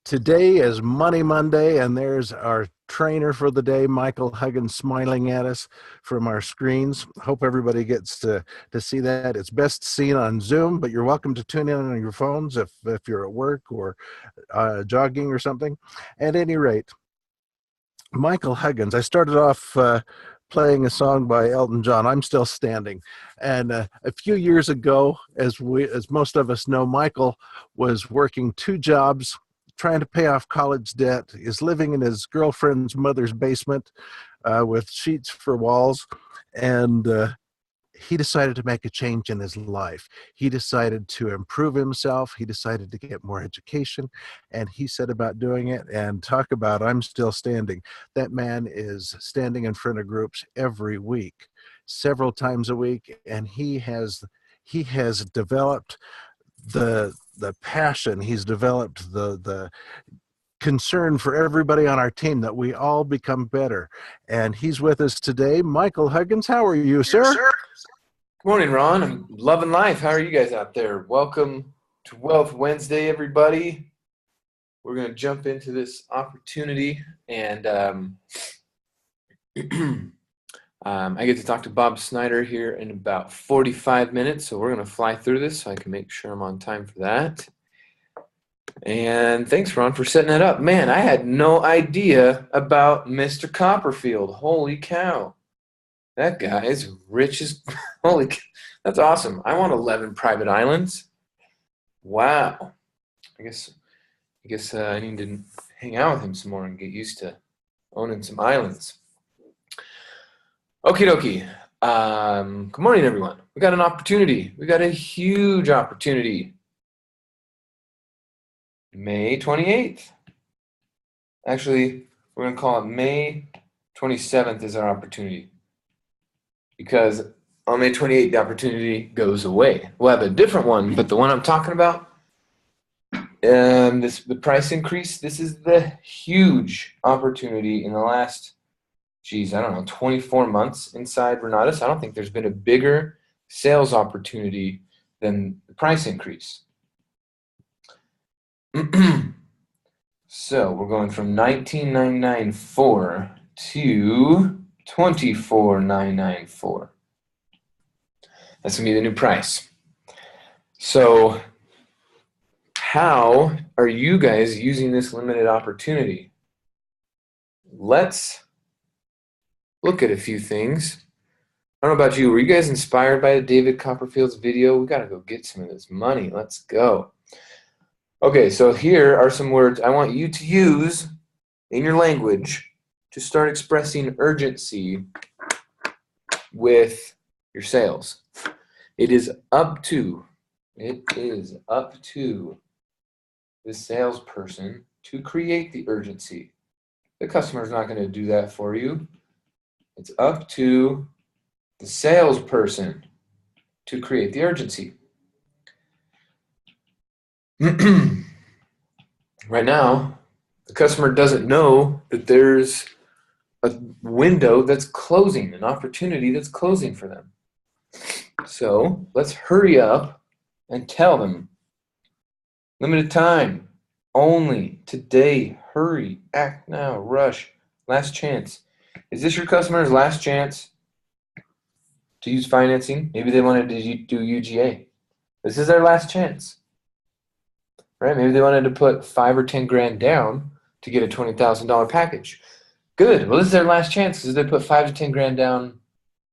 Today is Money Monday, and there's our trainer for the day, Michael Huggins, smiling at us from our screens. Hope everybody gets to see that. It's best seen on Zoom, but you're welcome to tune in on your phones if you're at work or jogging or something. At any rate, Michael Huggins, I started off playing a song by Elton John, I'm Still Standing. And a few years ago, as most of us know, Michael was working two jobs, trying to pay off college debt, is living in his girlfriend's mother's basement with sheets for walls, and he decided to make a change in his life. He decided to improve himself. He decided to get more education, and he set about doing it. And talk about I'm still standing. That man is standing in front of groups every week, several times a week, and he has developed the passion. He's developed the concern for everybody on our team that we all become better. And he's with us today. Michael Huggins, how are you, You, sir? sir? Good morning, Ron. I'm loving life. How are you guys out there? Welcome to Wealth Wednesday, everybody. We're going to jump into this opportunity, and I get to talk to Bob Snyder here in about 45 minutes, so we're going to fly through this so I can make sure I'm on time for that. And thanks, Ron, for setting that up. Man, I had no idea about Mr. Copperfield. Holy cow. That guy is rich as holy. That's awesome. I want 11 private islands. Wow. I guess I need to hang out with him some more and get used to owning some islands. Okie dokie. Good morning, everyone. We got an opportunity. We got a huge opportunity. May 28th. Actually, we're going to call it May 27th is our opportunity. Because on May 28th, the opportunity goes away. We'll have a different one, but the one I'm talking about, the price increase, this is the huge opportunity in the last, I don't know, 24 months inside Renatus. I don't think there's been a bigger sales opportunity than the price increase. So we're going from $19,994 to $24,994. That's going to be the new price. So how are you guys using this limited opportunity? Let's look at a few things. I don't know about you. Were you guys inspired by David Copperfield's video? We got to go get some of this money. Let's go. Okay, so here are some words I want you to use in your language to start expressing urgency with your sales. It is up to the salesperson to create the urgency. The customer's not going to do that for you. It's up to the salesperson to create the urgency. Right now, the customer doesn't know that there's a window that's closing, an opportunity that's closing for them. So let's hurry up and tell them. Limited time, only today, hurry, act now, rush, last chance. Is this your customer's last chance to use financing? Maybe they wanted to do UGA. This is their last chance. Right? Maybe they wanted to put 5 or 10 grand down to get a $20,000 package. Good. Well, this is their last chance because they put 5 to 10 grand down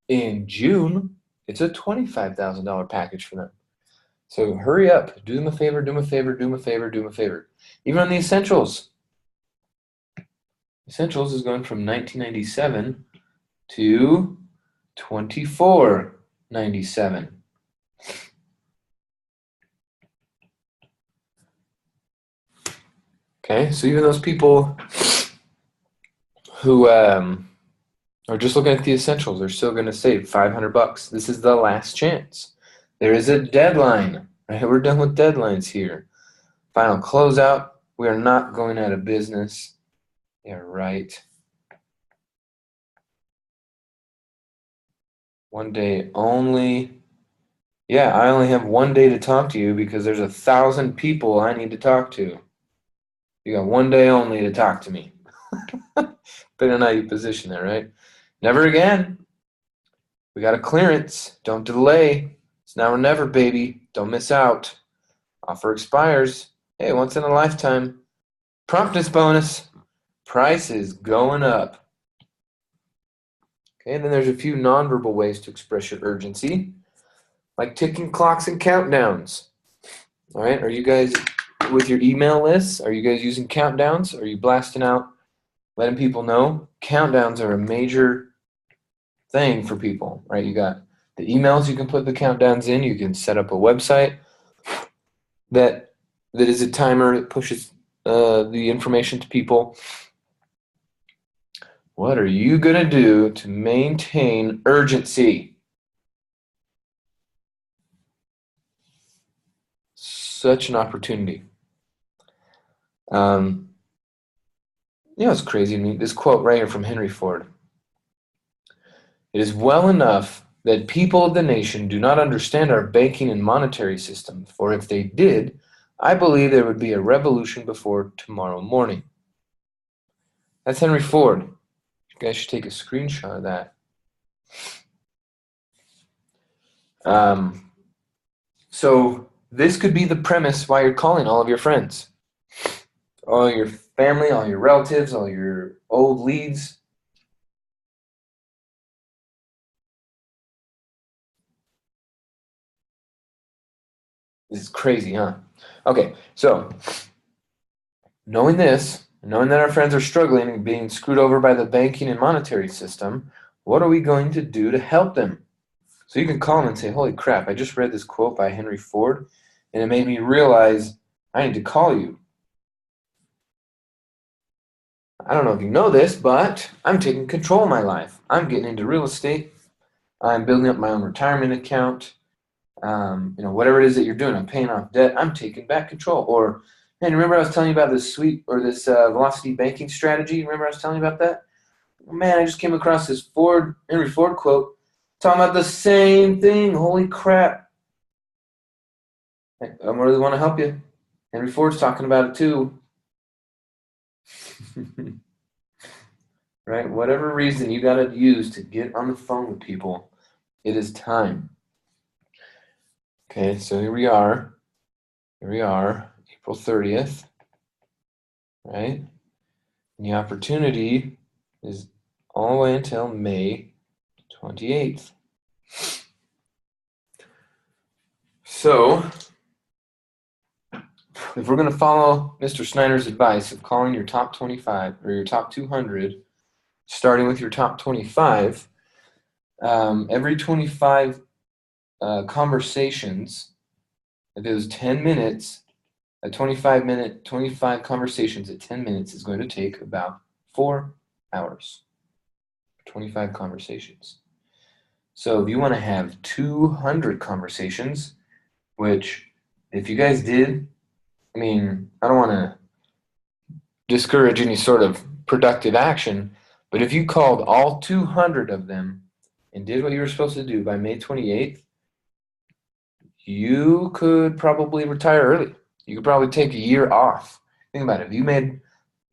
in June. It's a $25,000 package for them. So hurry up. Do them a favor, do them a favor, do them a favor, do them a favor. Even on the essentials. Essentials is going from $19.97 to $24.97. Okay, so even those people who are just looking at the essentials, they're still going to save $500. This is the last chance. There is a deadline. Right? We're done with deadlines here. Final closeout. We are not going out of business. Yeah, right. One day only. Yeah, I only have one day to talk to you because there's 1,000 people I need to talk to. You got one day only to talk to me. Depending on how you position that, right? Never again. We got a clearance. Don't delay. It's now or never, baby. Don't miss out. Offer expires. Hey, once in a lifetime. Promptness bonus. Price is going up. Okay, and then there's a few nonverbal ways to express your urgency, like ticking clocks and countdowns. All right, are you guys with your email lists? Are you guys using countdowns? Are you blasting out, letting people know? Countdowns are a major thing for people, right? You got the emails you can put the countdowns in. You can set up a website that is a timer that pushes the information to people. What are you going to do to maintain urgency? Such an opportunity. It's crazy to me. This quote right here from Henry Ford. It is well enough that people of the nation do not understand our banking and monetary system, for if they did, I believe there would be a revolution before tomorrow morning. That's Henry Ford. You guys should take a screenshot of that. So this could be the premise why you're calling all of your friends, all your family, all your relatives, all your old leads. This is crazy, huh? Okay, so knowing this, knowing that our friends are struggling and being screwed over by the banking and monetary system, what are we going to do to help them? So you can call them and say, holy crap, I just read this quote by Henry Ford, and it made me realize I need to call you. I don't know if you know this, but I'm taking control of my life. I'm getting into real estate. I'm building up my own retirement account. Whatever it is that you're doing, I'm paying off debt. I'm taking back control. Or, man, remember I was telling you about this this velocity banking strategy? Remember I was telling you about that? Man, I just came across this Henry Ford quote talking about the same thing. Holy crap. I really want to help you. Henry Ford's talking about it too. Right? Whatever reason you got to use to get on the phone with people, it is time. Okay, so here we are. April 30th. Right? And the opportunity is all the way until May 28th. So, if we're going to follow Mr. Snyder's advice of calling your top 25 or your top 200, starting with your top 25, every 25 conversations, if it was 10 minutes, a 25 conversations at 10 minutes is going to take about 4 hours. 25 conversations. So if you want to have 200 conversations, which if you guys did, I don't want to discourage any sort of productive action, but if you called all 200 of them and did what you were supposed to do by May 28th, you could probably retire early. You could probably take a year off. Think about it. If you made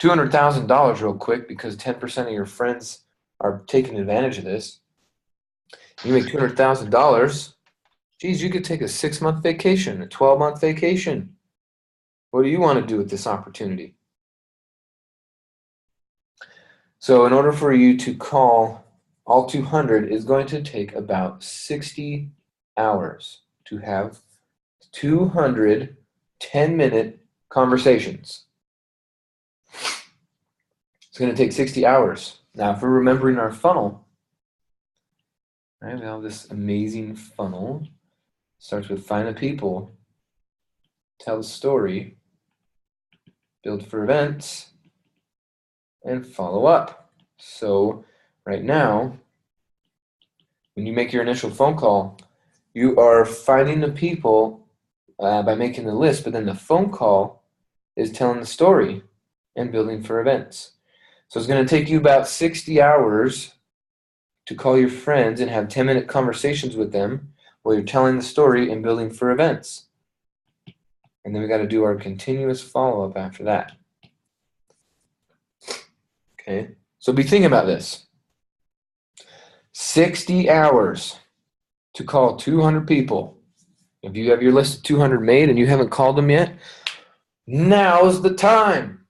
$200,000 real quick because 10% of your friends are taking advantage of this, you make $200,000, geez, you could take a 6-month vacation, a 12-month vacation. What do you want to do with this opportunity? So in order for you to call all 200 is going to take about 60 hours to have 200 10-minute conversations. It's going to take 60 hours. Now, if we're remembering our funnel, right, we have this amazing funnel. Starts with find the people, tell the story, build for events, and follow up. So right now, when you make your initial phone call, you are finding the people by making the list, but then the phone call is telling the story and building for events. So it's going to take you about 60 hours to call your friends and have 10-minute conversations with them while you're telling the story and building for events. And then we got to do our continuous follow-up after that. Okay? So be thinking about this. 60 hours to call 200 people. If you have your list of 200 made and you haven't called them yet, now's the time.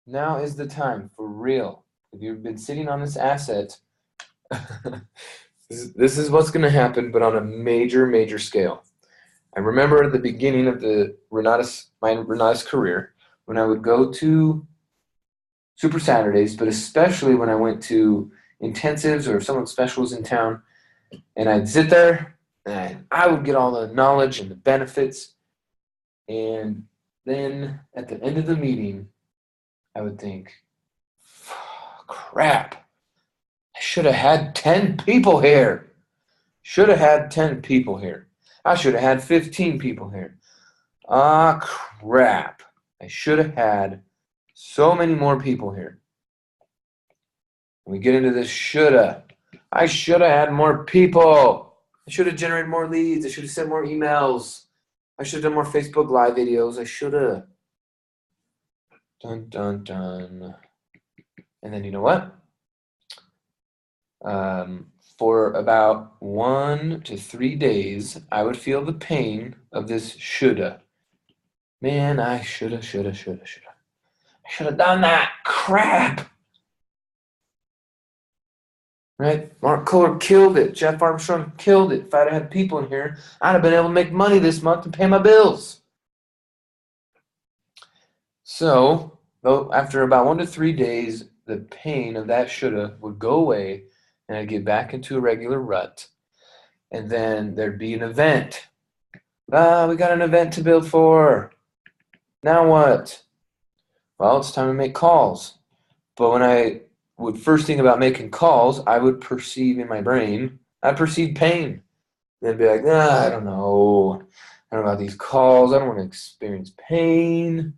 Now is the time, for real. If you've been sitting on this asset, this is what's going to happen, but on a major, major scale. I remember at the beginning of my Renatus career, when I would go to Super Saturdays, but especially when I went to intensives or if someone special was in town, and I'd sit there and I would get all the knowledge and the benefits, and then at the end of the meeting, I would think, crap, I should have had 10 people here. Should have had 10 people here. I should have had 15 people here. Ah, crap. I should have had so many more people here. We get into this shoulda. I should have had more people. I should have generated more leads. I should have sent more emails. I should have done more Facebook Live videos. I should have. Dun, dun, dun. And then you know what? For about 1 to 3 days, I would feel the pain of this shoulda. Man, I shoulda. I should have done that. Crap. Right? Mark Kohler killed it. Jeff Armstrong killed it. If I'd had people in here, I'd have been able to make money this month and pay my bills. So, after about 1 to 3 days, the pain of that shoulda would go away, and I'd get back into a regular rut. And then there'd be an event. We got an event to build for. Now what? Well, it's time to make calls. But when I would first think about making calls, I would perceive in my brain, I'd perceive pain. Then be like, I don't know. I don't know about these calls. I don't want to experience pain.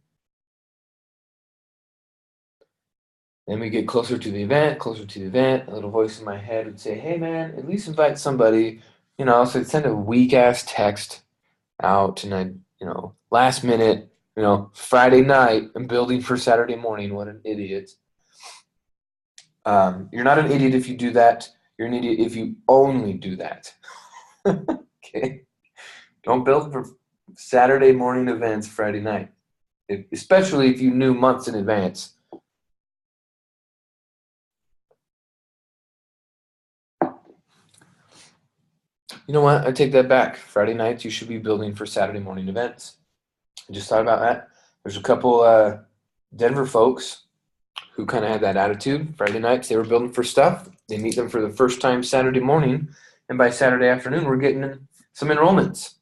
Then we get closer to the event. A little voice in my head would say, hey, man, at least invite somebody. So I'd send a weak-ass text out, and I'd, last minute, Friday night, I'm building for Saturday morning. What an idiot. You're not an idiot if you do that. You're an idiot if you only do that. Okay? Don't build for Saturday morning events Friday night, especially if you knew months in advance. You know what? I take that back. Friday nights, you should be building for Saturday morning events. I just thought about that. There's a couple Denver folks who kind of had that attitude. Friday nights, they were building for stuff. They meet them for the first time Saturday morning, and by Saturday afternoon, we're getting some enrollments.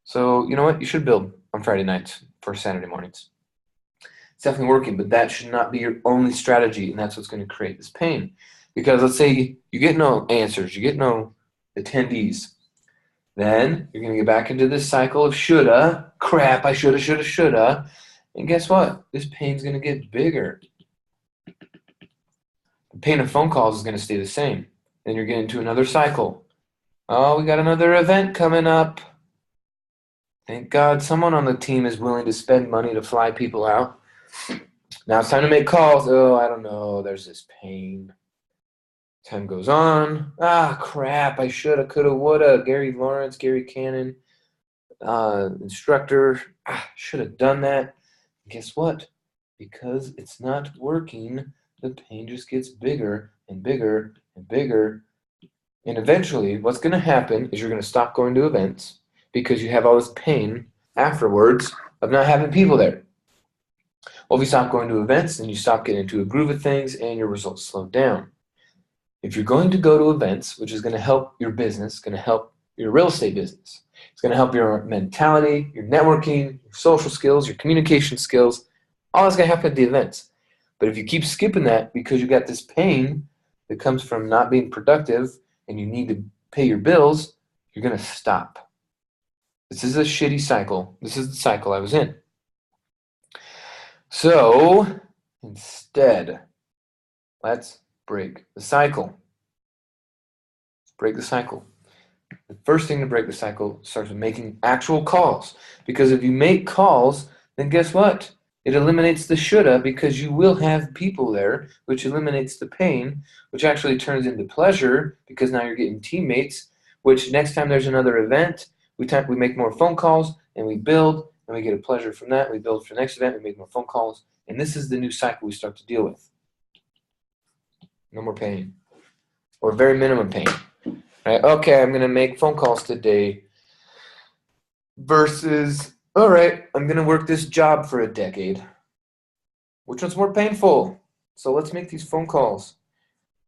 So you know what? You should build on Friday nights for Saturday mornings. It's definitely working, but that should not be your only strategy, and that's what's going to create this pain. Because let's say you get no answers, you get no attendees. Then you're going to get back into this cycle of shoulda, crap, I shoulda. And guess what? This pain's going to get bigger. The pain of phone calls is going to stay the same. Then you're getting into another cycle. Oh, we got another event coming up. Thank God someone on the team is willing to spend money to fly people out. Now it's time to make calls. Oh, I don't know. There's this pain. Time goes on. Crap. I shoulda, coulda, woulda. Gary Lawrence, Gary Cannon, instructor. Should have done that. Guess what? Because it's not working, the pain just gets bigger and bigger and bigger. And eventually, what's going to happen is you're going to stop going to events because you have all this pain afterwards of not having people there. Well, if you stop going to events, then you stop getting into a groove of things and your results slow down. If you're going to go to events, which is going to help your business, going to help your real estate business, it's going to help your mentality, your networking, your social skills, your communication skills, all that's going to happen at the events. But if you keep skipping that because you got this pain that comes from not being productive and you need to pay your bills, you're going to stop. This is a shitty cycle. This is the cycle I was in. So instead, let's break the cycle. Let's break the cycle. The first thing to break the cycle starts with making actual calls. Because if you make calls, then guess what? It eliminates the shoulda because you will have people there, which eliminates the pain, which actually turns into pleasure because now you're getting teammates, which next time there's another event, we make more phone calls and we build and we get a pleasure from that. We build for the next event, we make more phone calls, and this is the new cycle we start to deal with. No more pain, or very minimum pain. Right? Okay, I'm going to make phone calls today versus, all right, I'm going to work this job for a decade. Which one's more painful? So let's make these phone calls.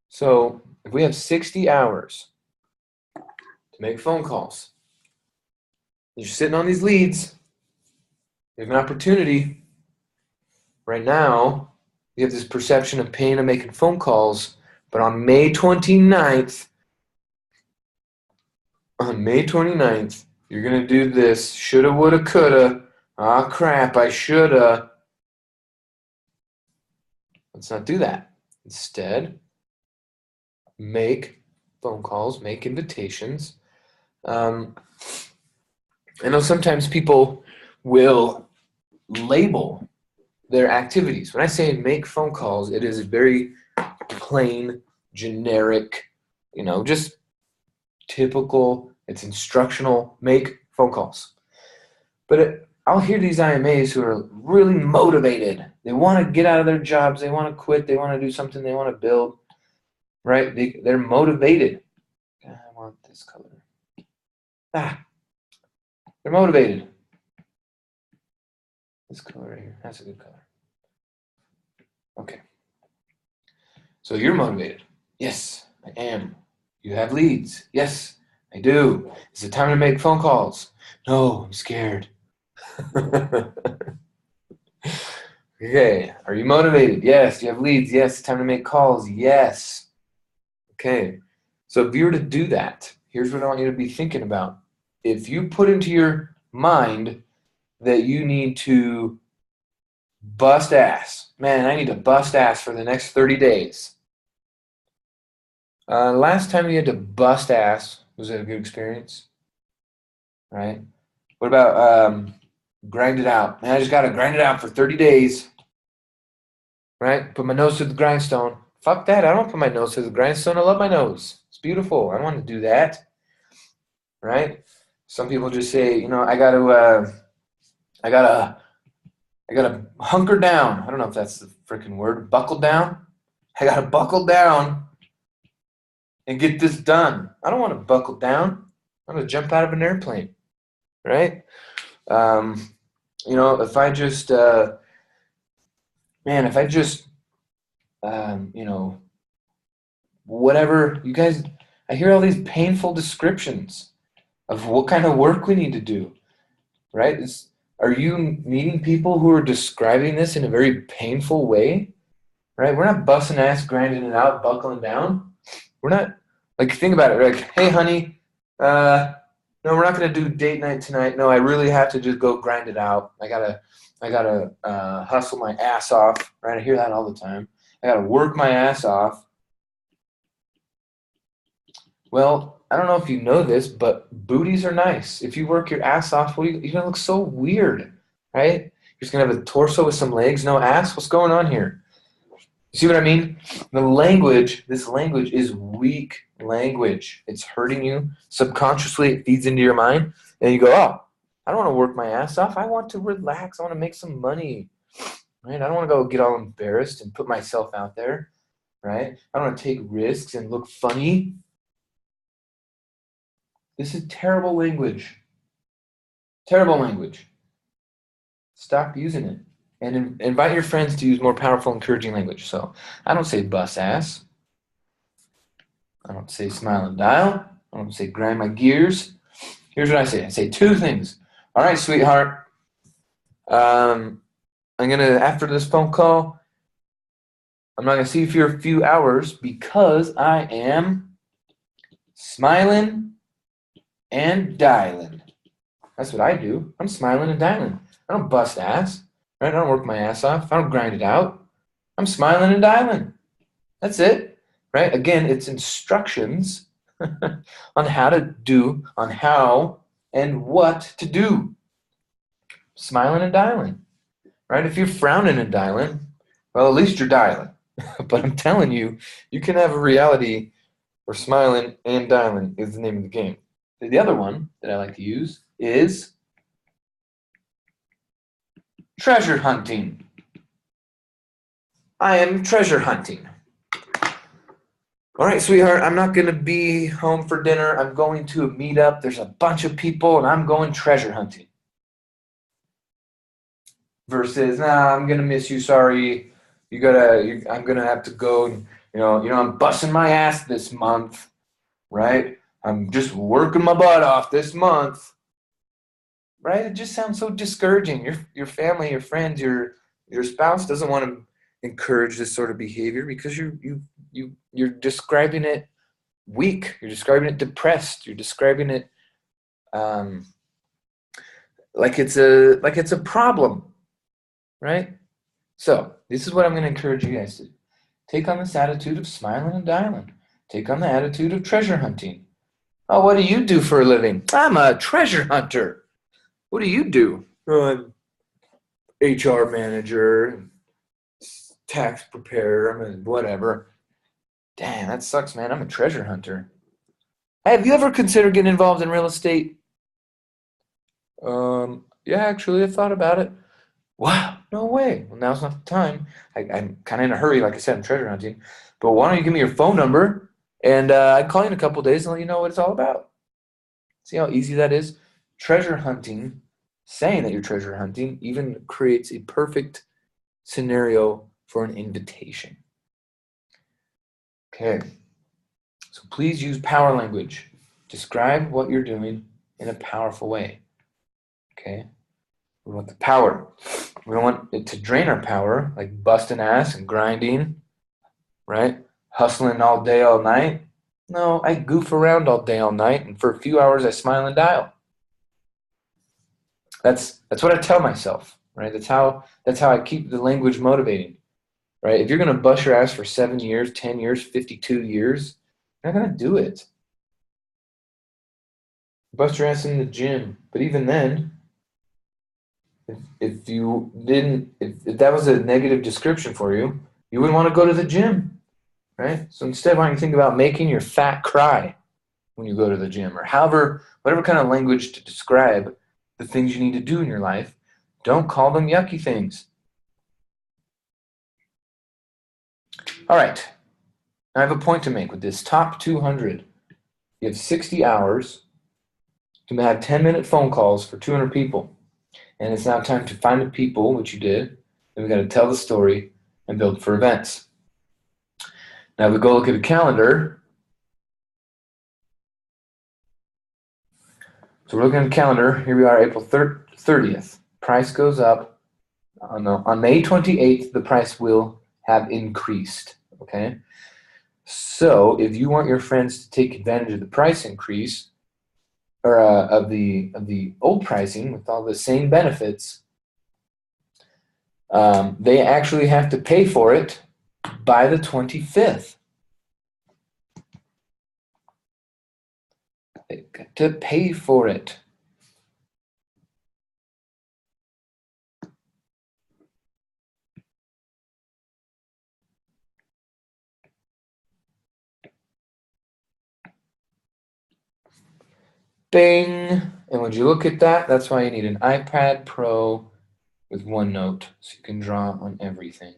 So if we have 60 hours to make phone calls, you're sitting on these leads, you have an opportunity. Right now, you have this perception of pain of making phone calls, but on May 29th, you're going to do this. Shoulda, woulda, coulda. Ah, crap, I shoulda. Let's not do that. Instead, make phone calls, make invitations. I know sometimes people will label their activities. When I say make phone calls, it is very plain, generic, just typical. It's instructional. Make phone calls. But I'll hear these IMAs who are really motivated. They want to get out of their jobs. They want to quit. They want to do something. They want to build. Right? They're motivated. I want this color. They're motivated. This color right here. That's a good color. Okay. So you're motivated. Yes, I am. You have leads. Yes, I do. Is it time to make phone calls? No, I'm scared. Okay. Are you motivated? Yes. Do you have leads? Yes. Time to make calls? Yes. Okay. So if you were to do that, here's what I want you to be thinking about. If you put into your mind that you need to bust ass, man, I need to bust ass for the next 30 days. Last time you had to bust ass, was it a good experience? Right? What about grind it out? Man, I just got to grind it out for 30 days. Right? Put my nose to the grindstone. Fuck that. I don't put my nose to the grindstone. I love my nose. It's beautiful. I don't want to do that. Right? Some people just say, I gotta hunker down. I don't know if that's the freaking word. Buckle down. I gotta buckle down and get this done. I don't want to buckle down. I'm gonna jump out of an airplane. Right? If I just, whatever, you guys, I hear all these painful descriptions of what kind of work we need to do, right? Are you meeting people who are describing this in a very painful way, right? We're not busting ass, grinding it out, buckling down. We're not, think about it. We're like, hey, honey, no, we're not going to do date night tonight. No, I really have to just go grind it out. I gotta hustle my ass off, right? I hear that all the time. I gotta work my ass off. Well, I don't know if you know this, but booties are nice. If you work your ass off, you're gonna look so weird, right? You're just gonna have a torso with some legs, no ass. What's going on here? You see what I mean? This language is weak language. It's hurting you. Subconsciously, it feeds into your mind. And you go, oh, I don't want to work my ass off. I want to relax. I want to make some money. Right? I don't want to go get all embarrassed and put myself out there. Right? I don't want to take risks and look funny. This is terrible language. Terrible language. Stop using it. And invite your friends to use more powerful, encouraging language. So I don't say bust ass. I don't say smile and dial. I don't say grind my gears. Here's what I say. I say two things. All right, sweetheart. I'm going to, after this phone call, I'm not going to see you for a few hours because I am smiling and dialing. That's what I do. I'm smiling and dialing. I don't bust ass. Right? I don't work my ass off. I don't grind it out. I'm smiling and dialing. That's it. Right? Again, it's instructions on how to do, on how and what to do. Smiling and dialing. right? If you're frowning and dialing, well, at least you're dialing. But I'm telling you, you can have a reality where smiling and dialing is the name of the game. The other one that I like to use is treasure hunting. I am treasure hunting. All right, sweetheart, I'm not going to be home for dinner. I'm going to a meetup. There's a bunch of people, and I'm going treasure hunting. Versus, nah, I'm going to miss you. Sorry. I'm going to have to go. And, I'm busting my ass this month, right? I'm just working my butt off this month, right? It just sounds so discouraging. Your family, your friends, your spouse doesn't want to encourage this sort of behavior because you're describing it weak. You're describing it depressed. You're describing it like it's a problem, right? So this is what I'm going to encourage you guys to do. Take on this attitude of smiling and dialing. Take on the attitude of treasure hunting. Oh, what do you do for a living? I'm a treasure hunter. What do you do? Oh, I'm HR manager, tax preparer, I'm a whatever. Damn, that sucks, man. I'm a treasure hunter. Hey, have you ever considered getting involved in real estate? Yeah, actually, I thought about it. Wow, no way. Well, now's not the time. I'm kind of in a hurry, like I said, I'm treasure hunting. But why don't you give me your phone number, and I'd call you in a couple days and let you know what it's all about. See how easy that is? Treasure hunting, saying that you're treasure hunting, even creates a perfect scenario for an invitation. Okay, so please use power language. Describe what you're doing in a powerful way. Okay, we want the power. We don't want it to drain our power, like busting ass and grinding, right? Hustling all day, all night. No, I goof around all day, all night, and for a few hours I smile and dial. That's what I tell myself, right? That's how I keep the language motivating, right? If you're gonna bust your ass for 7 years, 10 years, 52 years, you're not gonna do it. Bust your ass in the gym, but even then, if that was a negative description for you, you wouldn't want to go to the gym, right? So instead, why don't you think about making your fat cry when you go to the gym, or whatever kind of language to describe the things you need to do in your life. Don't call them yucky things. All right, I have a point to make with this top 200. You have 60 hours to have 10-minute phone calls for 200 people. And it's now time to find the people, which you did. Then we got to tell the story and build for events. Now we go look at a calendar. So we're looking at a calendar. Here we are, April 30th. Price goes up. On May 28th, the price will have increased. Okay. So if you want your friends to take advantage of the price increase, or of the old pricing with all the same benefits, they actually have to pay for it by the 25th. They got to pay for it. Bing. And when you look at that, that's why you need an iPad Pro with OneNote, so you can draw on everything.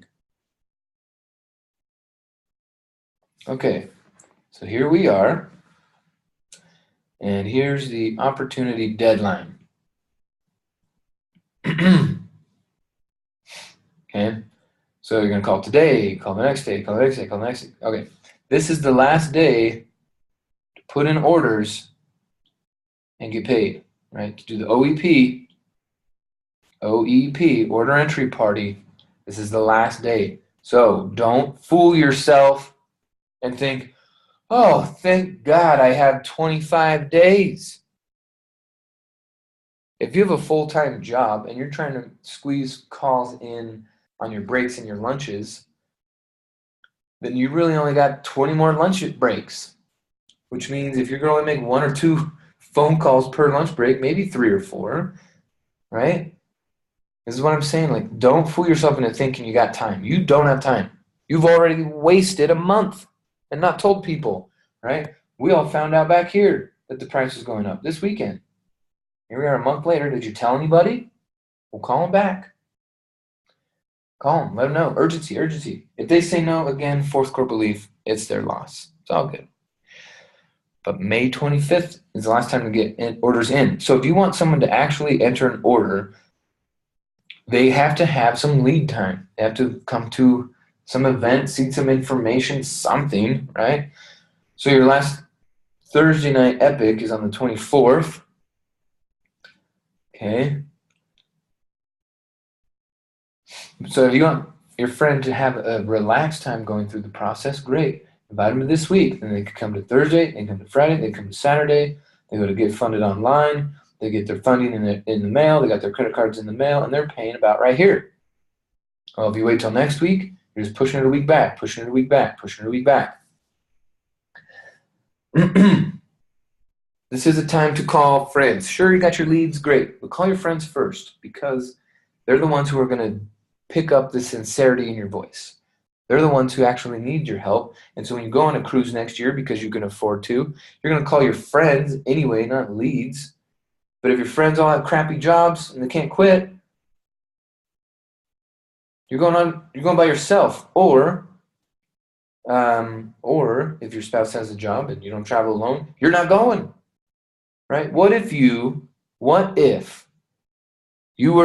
Okay, so here we are. And here's the opportunity deadline. Okay, so you're going to call today, call the next day, call the next day, call the next day. Okay, this is the last day to put in orders and get paid, right? To do the OEP, order entry party. This is the last day. So don't fool yourself and think, oh, thank God I have 25 days. If you have a full-time job and you're trying to squeeze calls in on your breaks and your lunches, then you really only got 20 more lunch breaks, which means if you're going to only make 1 or 2 phone calls per lunch break, maybe 3 or 4, right? This is what I'm saying. Like, don't fool yourself into thinking you got time. You don't have time. You've already wasted a month and not told people, right? We all found out back here that the price is going up this weekend. Here we are a month later. Did you tell anybody? Well, call them back. Call them. Let them know. Urgency, urgency. If they say no, again, fourth core belief, it's their loss. It's all good. But May 25th is the last time to get orders in. So if you want someone to actually enter an order, they have to have some lead time. They have to come to some event, see some information, something, right? So your last Thursday night epic is on the 24th. Okay. So if you want your friend to have a relaxed time going through the process, great. Invite them to this week. Then they can come to Thursday, they can come to Friday, they come to Saturday. They go to Get Funded online. They get their funding in the mail. They got their credit cards in the mail, and they're paying about right here. Well, if you wait till next week, you're just pushing it a week back, pushing it a week back, pushing it a week back. This is a time to call friends. Sure, you got your leads, great, but call your friends first because they're the ones who are going to pick up the sincerity in your voice. They're the ones who actually need your help. And so when you go on a cruise next year because you can afford to, you're going to call your friends anyway, not leads. But if your friends all have crappy jobs and they can't quit, you're going by yourself. Or if your spouse has a job and you don't travel alone, you're not going. Right? What if you were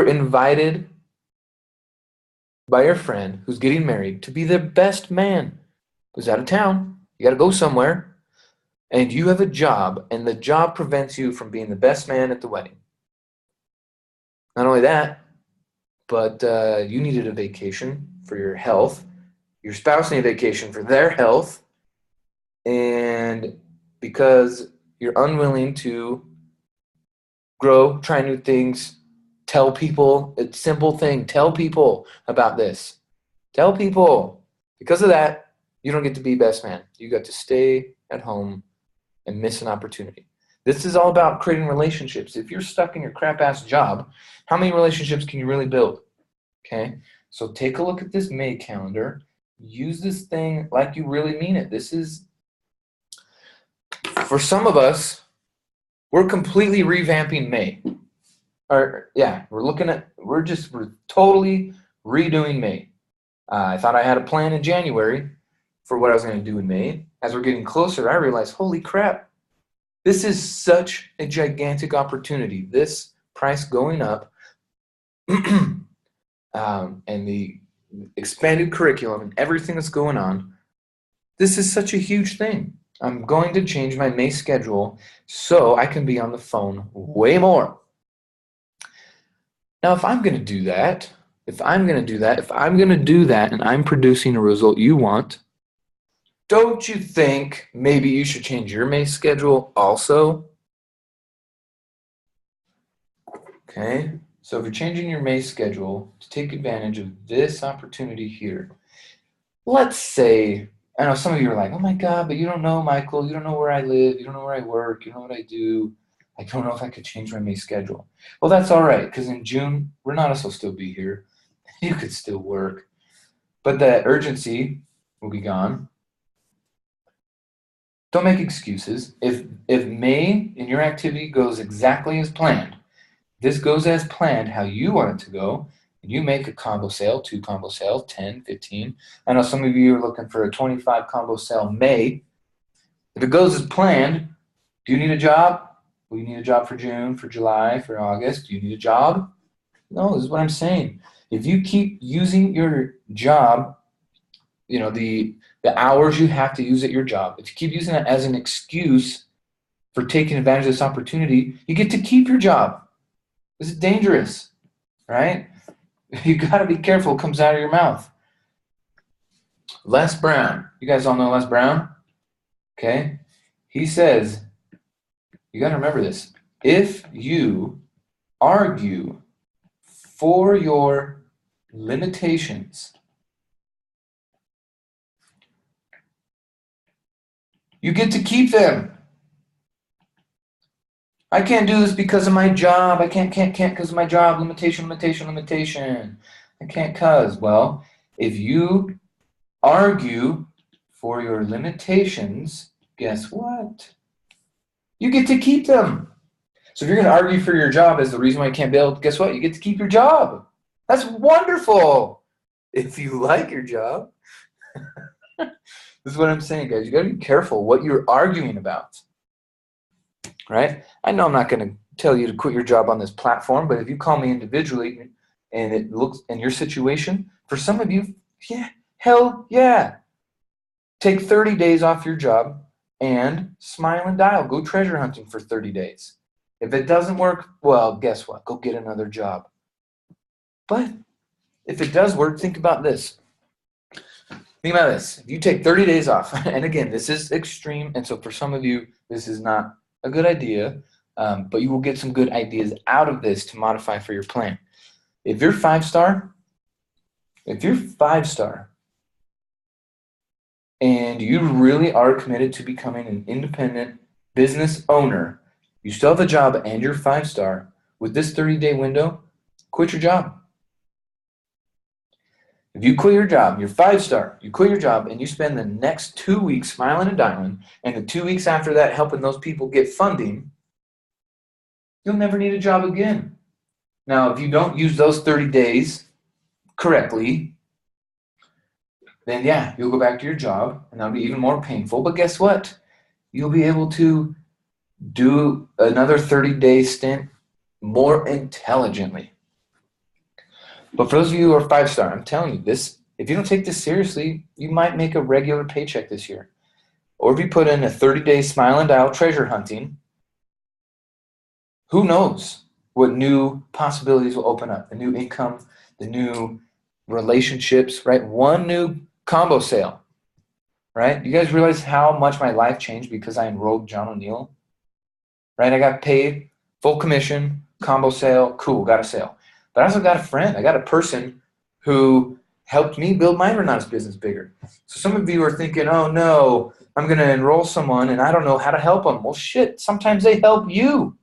invited by your friend who's getting married to be the best man who's out of town? You got to go somewhere, and you have a job, and the job prevents you from being the best man at the wedding. Not only that, but you needed a vacation for your health. Your spouse needed a vacation for their health, and because you're unwilling to grow, try new things, tell people, it's a simple thing, tell people about this. Tell people. Because of that, you don't get to be best man. You got to stay at home and miss an opportunity. This is all about creating relationships. If you're stuck in your crap-ass job, how many relationships can you really build? Okay? So take a look at this May calendar. Use this thing like you really mean it. This is, for some of us, we're completely revamping May. We're totally redoing May. I thought I had a plan in January for what I was going to do in May. As we're getting closer, I realized, holy crap, this is such a gigantic opportunity. This price going up and the expanded curriculum and everything that's going on, this is such a huge thing. I'm going to change my May schedule so I can be on the phone way more. Now, if I'm going to do that and I'm producing a result you want, don't you think maybe you should change your May schedule also? Okay, so if you're changing your May schedule to take advantage of this opportunity here, let's say, I know some of you are like, oh my God, but you don't know, Michael, you don't know where I live, you don't know where I work, you don't know what I do. I don't know if I could change my May schedule. Well, that's all right, because in June, Renatus will still be here. You could still work, but that urgency will be gone. Don't make excuses. If May in your activity goes exactly as planned, this goes as planned how you want it to go, and you make a combo sale, 2 combo sales, 10, 15. I know some of you are looking for a 25 combo sale May. If it goes as planned, do you need a job? Well, you need a job for June, for July, for August. Do you need a job? No, this is what I'm saying. If you keep using your job, the hours you have to use at your job, if you keep using that as an excuse for taking advantage of this opportunity, you get to keep your job. This is dangerous, right? You got to be careful what comes out of your mouth. Les Brown. You guys all know Les Brown? Okay? He says, you got to remember this. If you argue for your limitations, you get to keep them. I can't do this because of my job. I can't because of my job. Limitation, limitation, limitation. I can't cause. Well, if you argue for your limitations, guess what? You get to keep them. So if you're going to argue for your job as the reason why you can't build, guess what? You get to keep your job. That's wonderful. If you like your job. This is what I'm saying, guys. You got to be careful what you're arguing about. Right? I know I'm not going to tell you to quit your job on this platform, but if you call me individually and it looks in your situation, for some of you, yeah, hell yeah. Take 30 days off your job and smile and dial. Go treasure hunting for 30 days. If it doesn't work, well, guess what? Go get another job. But if it does work, think about this. Think about this. If you take 30 days off, and again, this is extreme, and so for some of you, this is not a good idea, but you will get some good ideas out of this to modify for your plan. If you're 5-star, and you really are committed to becoming an independent business owner, you still have a job and you're 5-star, with this 30-day window, quit your job. If you quit your job, you're 5-star, you quit your job, and you spend the next 2 weeks smiling and dialing, and the 2 weeks after that helping those people get funding, you'll never need a job again. Now, if you don't use those 30 days correctly, then yeah, you'll go back to your job, and that'll be even more painful. But guess what? You'll be able to do another 30-day stint more intelligently. But for those of you who are 5-star, I'm telling you this, if you don't take this seriously, you might make a regular paycheck this year. Or if you put in a 30-day smile and dial treasure hunting, who knows what new possibilities will open up, the new income, the new relationships, right? One new combo sale, right? You guys realize how much my life changed because I enrolled John O'Neill, right? I got paid, full commission, combo sale, cool, got a sale. But I also got a friend. I got a person who helped me build my Renaissance business bigger. So some of you are thinking, oh no, I'm going to enroll someone and I don't know how to help them. Well, shit, sometimes they help you.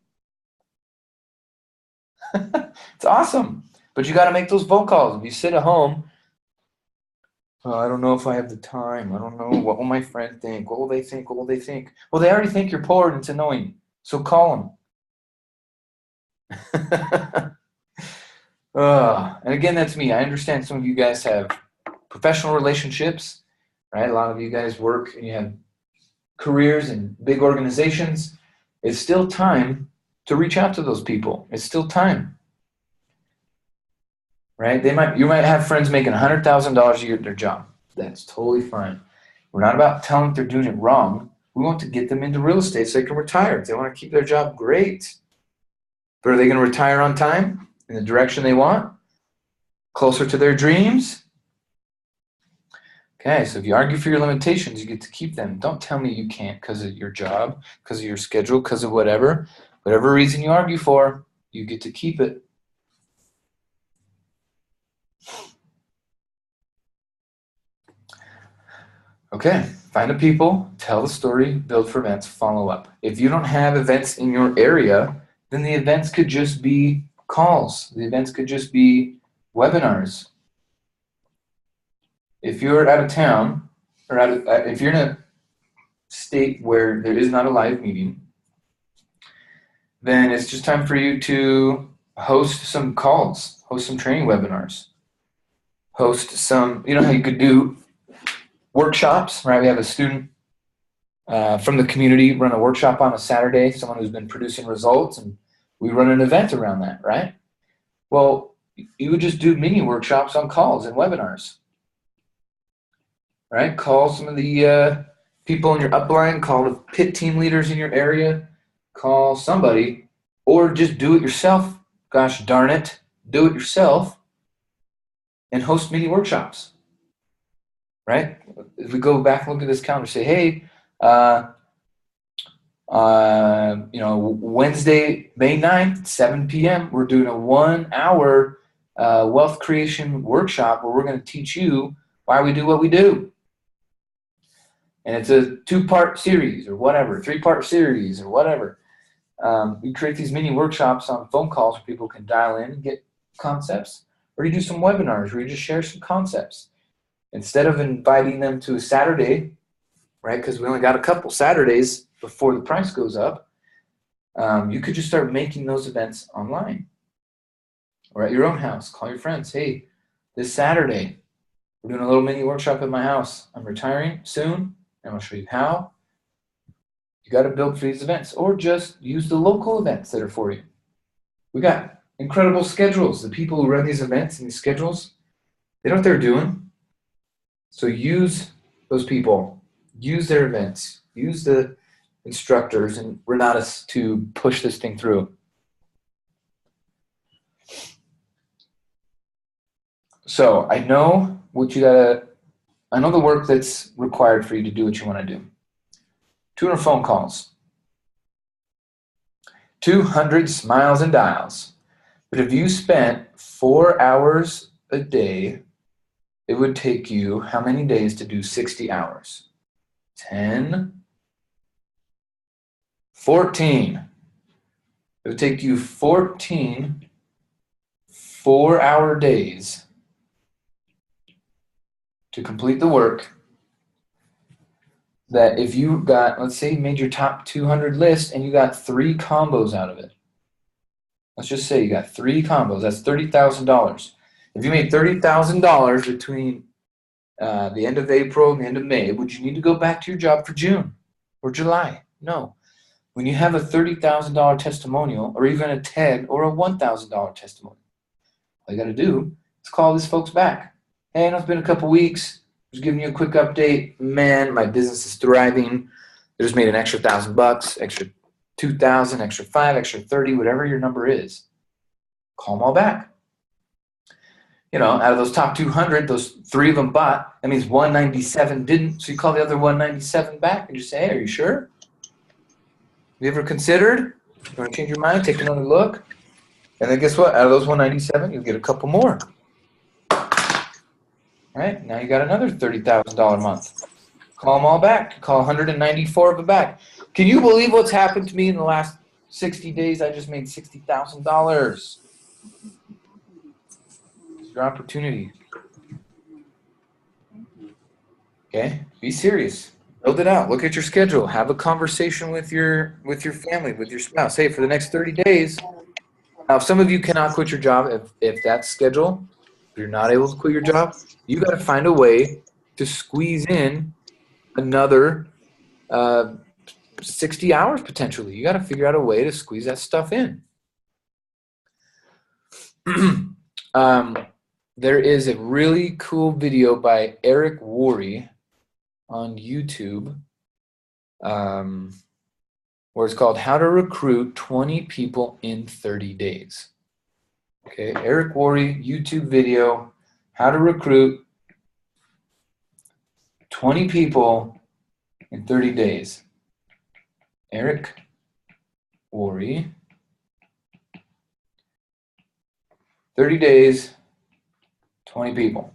It's awesome. But you got to make those phone calls. If you sit at home, oh, I don't know if I have the time. I don't know. What will my friend think? What will they think? What will they think? Well, they already think you're poor and it's annoying. So call them. And again, that's me. I understand some of you guys have professional relationships, right? A lot of you guys work and you have careers in big organizations. It's still time to reach out to those people. It's still time, right? You might have friends making $100,000 a year at their job. That's totally fine. We're not about telling them they're doing it wrong. We want to get them into real estate so they can retire. If they want to keep their job, great. But are they going to retire on time? In the direction they want, closer to their dreams. Okay, so if you argue for your limitations, you get to keep them. Don't tell me you can't because of your job, because of your schedule, because of whatever reason you argue for, you get to keep it. Okay, find the people, tell the story, build for events, follow up. If you don't have events in your area, then the events could just be calls. The events could just be webinars. If you're out of town, or if you're in a state where there is not a live meeting, then it's just time for you to host some calls, host some training webinars, host some, you know how you could do workshops, right? We have a student from the community run a workshop on a Saturday, someone who's been producing results, and we run an event around that, right? Well, you would just do mini workshops on calls and webinars, right? Call some of the people in your upline, call the pit team leaders in your area, call somebody, or just do it yourself. Gosh darn it, do it yourself and host mini workshops, right? If we go back and look at this calendar, say, hey, Wednesday, May 9th, 7 p.m., we're doing a 1-hour wealth creation workshop where we're going to teach you why we do what we do. And it's a 2-part series or whatever, 3-part series or whatever. You create these mini workshops on phone calls where people can dial in and get concepts, or you do some webinars where you just share some concepts. Instead of inviting them to a Saturday, right, because we only got a couple Saturdays before the price goes up, you could just start making those events online or at your own house. Call your friends. Hey, this Saturday, we're doing a little mini workshop at my house. I'm retiring soon, and I'm going to show you how. You got to build for these events, or just use the local events that are for you. We got incredible schedules. The people who run these events and these schedules, they know what they're doing. So use those people, use their events, use the instructors and Renatus to push this thing through. So I know I know the work that's required for you to do what you want to do. 200 phone calls, 200 smiles and dials. But if you spent 4 hours a day, it would take you how many days to do 60 hours? 10, 14. It would take you 14 4-hour days to complete the work that if you got, let's say you made your top 200 list and you got 3 combos out of it. Let's just say you got 3 combos. That's $30,000. If you made $30,000 between the end of April and the end of May, would you need to go back to your job for June or July? No. When you have a $30,000 testimonial or even a $10,000 or a $1,000 testimonial, all you got to do is call these folks back. Hey, I know it's been a couple weeks. Just giving you a quick update. Man, my business is thriving. I just made an extra $1,000, extra 2,000, extra 5, extra 30, whatever your number is. Call them all back. You know, out of those top 200, those 3 of them bought. That means 197 didn't. So you call the other 197 back and just say, hey, are you sure? Have you ever considered? You want to change your mind? Take another look. And then guess what? Out of those 197, you'll get a couple more. Right? Now you got another $30,000 a month. Call them all back. Call 194 of them back. Can you believe what's happened to me in the last 60 days? I just made $60,000. It's your opportunity. Okay? Be serious. Build it out. Look at your schedule. Have a conversation with your family, with your spouse. Hey, for the next 30 days. Now, if some of you cannot quit your job, if that's schedule, if you're not able to quit your job, you got to find a way to squeeze in another 60 hours potentially. You got to figure out a way to squeeze that stuff in. There is a really cool video by Eric Worre on YouTube where it's called How to Recruit 20 People in 30 Days. Okay, Eric Worre YouTube video, How to Recruit 20 People in 30 Days. Eric Worre, 30 days, 20 people.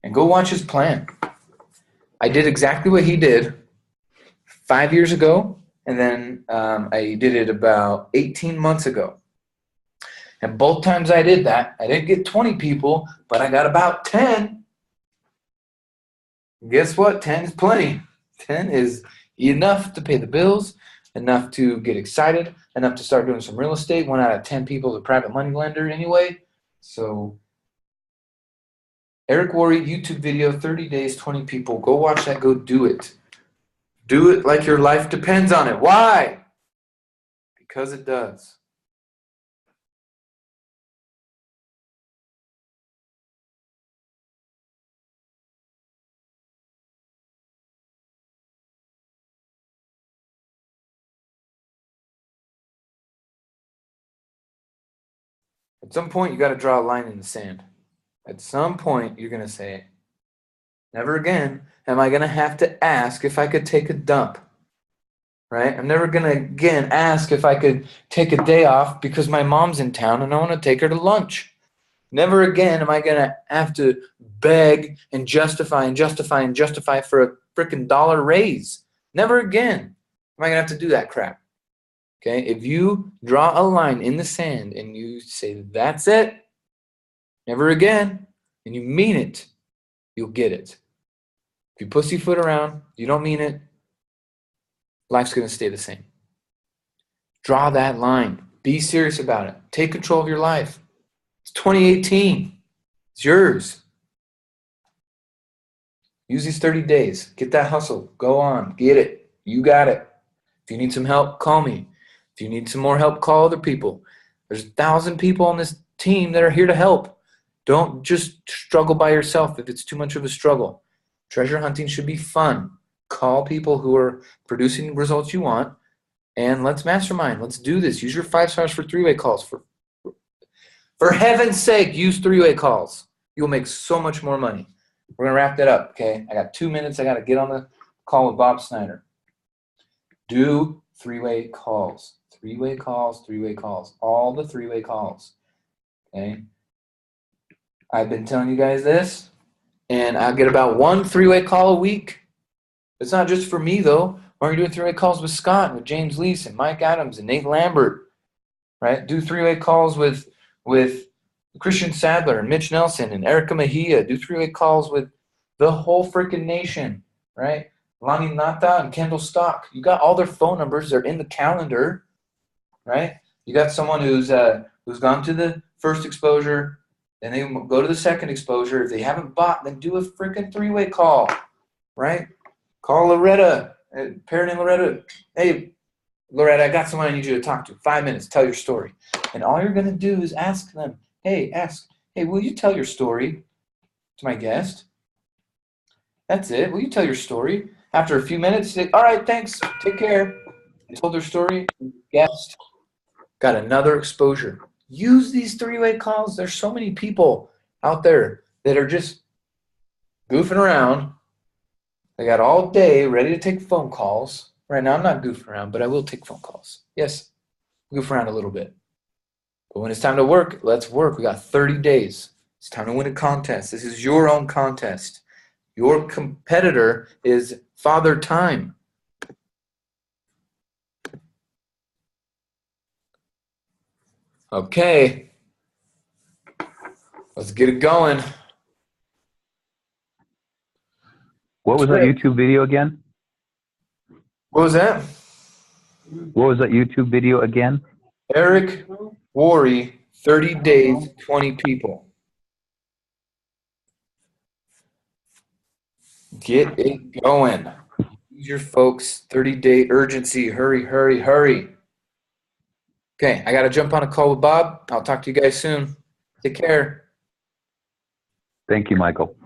And go watch his plan. I did exactly what he did 5 years ago, and then I did it about 18 months ago. And both times I did that, I didn't get 20 people, but I got about 10. Guess what? 10 is plenty. 10 is enough to pay the bills, enough to get excited, enough to start doing some real estate. 1 out of 10 people is a private money lender anyway. So Eric Worre YouTube video, 30 days, 20 people. Go watch that. Go do it. Do it like your life depends on it. Why? Because it does. At some point, you got to draw a line in the sand. At some point, you're going to say, never again am I going to have to ask if I could take a dump. Right? I'm never going to again ask if I could take a day off because my mom's in town and I want to take her to lunch. Never again am I going to have to beg and justify for a freaking dollar raise. Never again am I going to have to do that crap. Okay, if you draw a line in the sand and you say, that's it, never again, and you mean it, you'll get it. If you pussyfoot around, you don't mean it, life's going to stay the same. Draw that line. Be serious about it. Take control of your life. It's 2018. It's yours. Use these 30 days. Get that hustle. Go on. Get it. You got it. If you need some help, call me. If you need some more help, call other people. There's 1,000 people on this team that are here to help. Don't just struggle by yourself if it's too much of a struggle. Treasure hunting should be fun. Call people who are producing results you want, and let's mastermind. Let's do this. Use your 5 stars for 3-way calls. For heaven's sake, use 3-way calls. You'll make so much more money. We're going to wrap that up, okay? I got 2 minutes. I got to get on the call with Bob Snyder. Do 3-way calls. 3-way calls, 3-way calls. All the 3-way calls, okay? I've been telling you guys this, and I get about 1 3-way call a week. It's not just for me, though. Why are you doing 3-way calls with Scott, with James Leese, and Mike Adams, and Nate Lambert, right? Do 3-way calls with Christian Sadler, and Mitch Nelson, and Erica Mejia. Do 3-way calls with the whole freaking nation, right? Lonnie Nata and Kendall Stock. You got all their phone numbers. They're in the calendar, right? You got someone who's gone to the first exposure, and they go to the second exposure. If they haven't bought, then do a freaking 3-way call, right? Call Loretta, Parent and Loretta. Hey, Loretta, I got someone I need you to talk to. 5 minutes, tell your story. And all you're going to do is ask them, hey, will you tell your story to my guest? That's it. Will you tell your story? After a few minutes, say, all right, thanks. Take care. They told their story. Guest got another exposure. Use these 3-way calls. There's so many people out there that are just goofing around. They got all day ready to take phone calls. Right now, I'm not goofing around, but I will take phone calls. Yes, goof around a little bit. But when it's time to work, let's work. We got 30 days. It's time to win a contest. This is your own contest. Your competitor is Father Time. Okay. Let's get it going. What was that YouTube video again? What was that? What was that YouTube video again? Eric Worre, 30 days, 20 people. Get it going. Use your folks. 30-day urgency. Hurry, hurry, hurry. Okay, I got to jump on a call with Bob. I'll talk to you guys soon. Take care. Thank you, Michael.